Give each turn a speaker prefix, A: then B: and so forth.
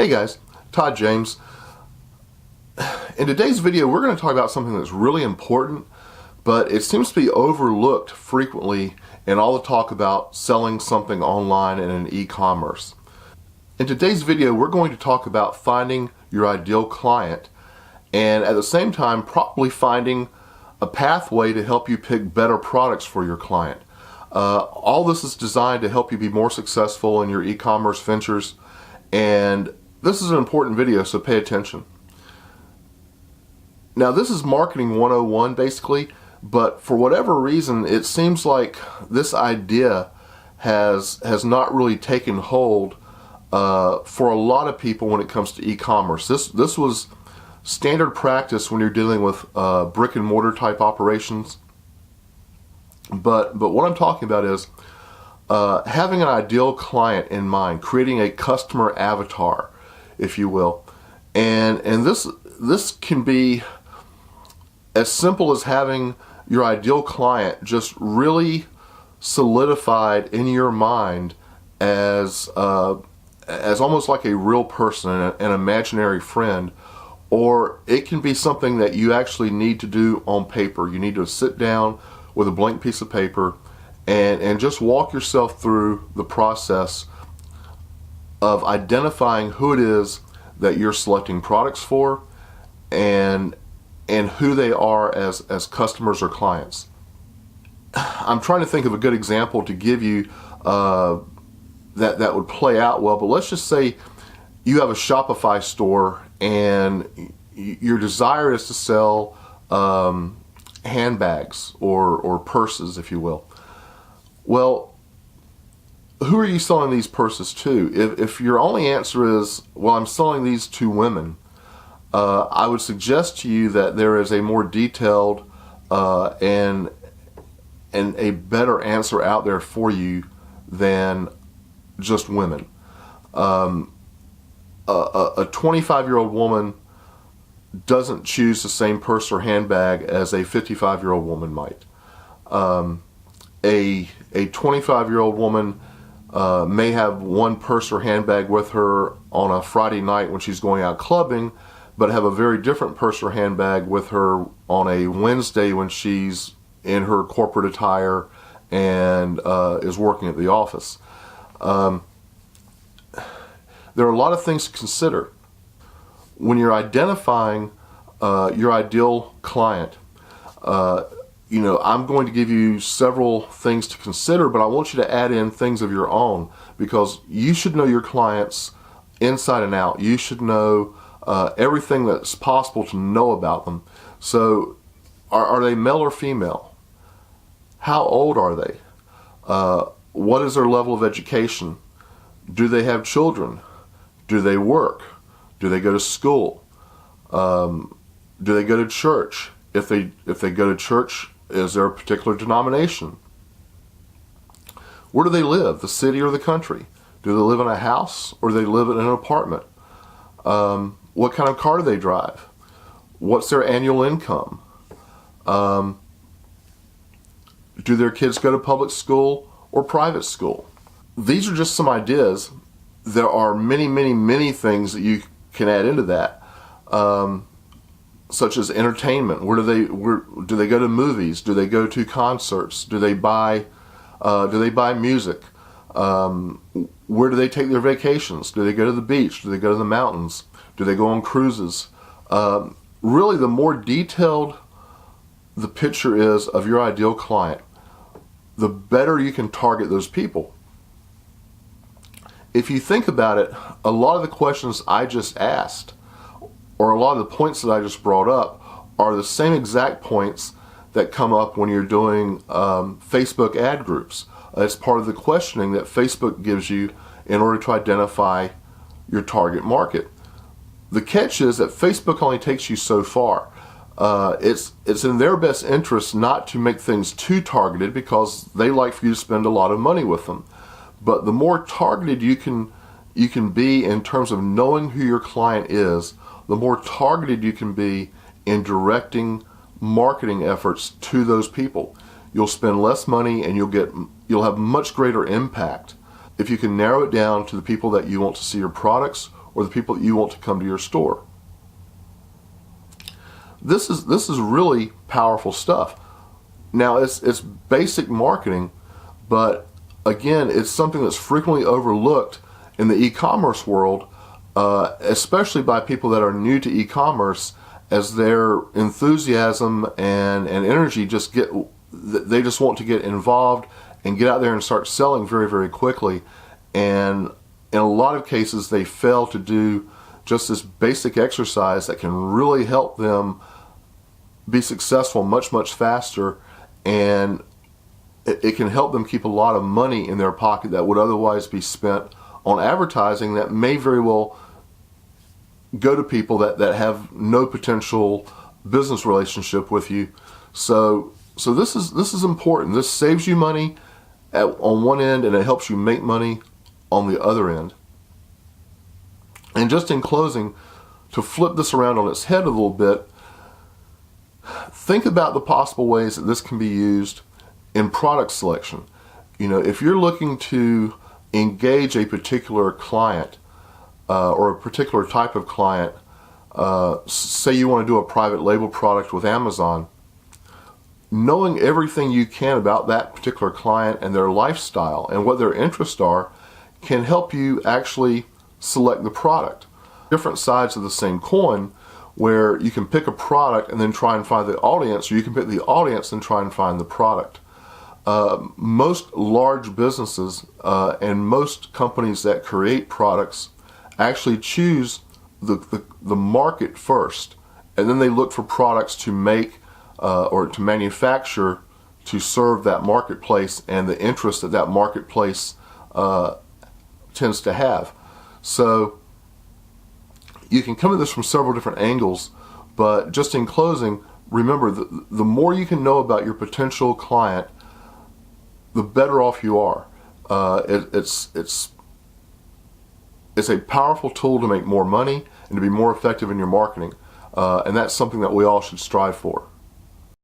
A: Hey guys, Todd James. In today's video, we're going to talk about something that's really important, but it seems to be overlooked frequently in all the talk about selling something online and in e-commerce. In today's video, we're going to talk about finding your ideal client and at the same time probably finding a pathway to help you pick better products for your client. All this is designed to help you be more successful in your e-commerce ventures, and this is an important video, so pay attention. Now, this is Marketing 101 basically, but for whatever reason, it seems like this idea has not really taken hold for a lot of people when it comes to e-commerce. This was standard practice when you're dealing with brick and mortar type operations. But what I'm talking about is having an ideal client in mind, creating a customer avatar, if you will, and this can be as simple as having your ideal client just really solidified in your mind as almost like a real person, an imaginary friend, or it can be something that you actually need to do on paper. You need to sit down with a blank piece of paper and just walk yourself through the process of identifying who it is that you're selecting products for and who they are as customers or clients. I'm trying to think of a good example to give you that would play out well, but let's just say you have a Shopify store and your desire is to sell handbags or purses, if you will. Well, who are you selling these purses to? If your only answer is, well, I'm selling these to women, I would suggest to you that there is a more detailed and a better answer out there for you than just women. A 25-year-old woman doesn't choose the same purse or handbag as a 55-year-old woman might. A 25-year-old woman may have one purse or handbag with her on a Friday night when she's going out clubbing, but have a very different purse or handbag with her on a Wednesday when she's in her corporate attire and is working at the office. There are a lot of things to consider when you're identifying your ideal client. I'm going to give you several things to consider, but I want you to add in things of your own, because you should know your clients inside and out. You should know everything that's possible to know about them. So, are they male or female? How old are they? What is their level of education? Do they have children? Do they work? Do they go to school? Do they go to church? If they go to church, is there a particular denomination? Where do they live, the city or the country? Do they live in a house or do they live in an apartment? What kind of car do they drive? What's their annual income? Do their kids go to public school or private school? These are just some ideas. There are many, many, many things that you can add into that, such as entertainment. Where do they go to movies? Do they go to concerts? Do they buy music? Where do they take their vacations? Do they go to the beach? Do they go to the mountains? Do they go on cruises? Really, the more detailed the picture is of your ideal client, the better you can target those people. If you think about it, a lot of the questions I just asked, or a lot of the points that I just brought up, are the same exact points that come up when you're doing Facebook ad groups. It's part of the questioning that Facebook gives you in order to identify your target market. The catch is that Facebook only takes you so far. It's in their best interest not to make things too targeted, because they like for you to spend a lot of money with them. But the more targeted you can be in terms of knowing who your client is, the more targeted you can be in directing marketing efforts to those people. You'll spend less money and you'll have much greater impact if you can narrow it down to the people that you want to see your products or the people that you want to come to your store. This is really powerful stuff. Now it's basic marketing, but again, it's something that's frequently overlooked in the e-commerce world, especially by people that are new to e-commerce, as their enthusiasm and energy they just want to get involved and get out there and start selling very, very quickly. And in a lot of cases, they fail to do just this basic exercise that can really help them be successful much, much faster, and it can help them keep a lot of money in their pocket that would otherwise be spent on advertising that may very well go to people that have no potential business relationship with you. So this is important. This saves you money on one end, and it helps you make money on the other end. And just in closing, to flip this around on its head a little bit, think about the possible ways that this can be used in product selection. If you're looking to engage a particular client or a particular type of client, say you want to do a private label product with Amazon, knowing everything you can about that particular client and their lifestyle and what their interests are can help you actually select the product. Different sides of the same coin, where you can pick a product and then try and find the audience, or you can pick the audience and try and find the product. Most large businesses and most companies that create products actually choose the market first, and then they look for products to make or to manufacture to serve that marketplace and the interest that that marketplace tends to have. So you can come at this from several different angles, but just in closing, remember, the more you can know about your potential client, the better off you are. It's a powerful tool to make more money and to be more effective in your marketing, and that's something that we all should strive for.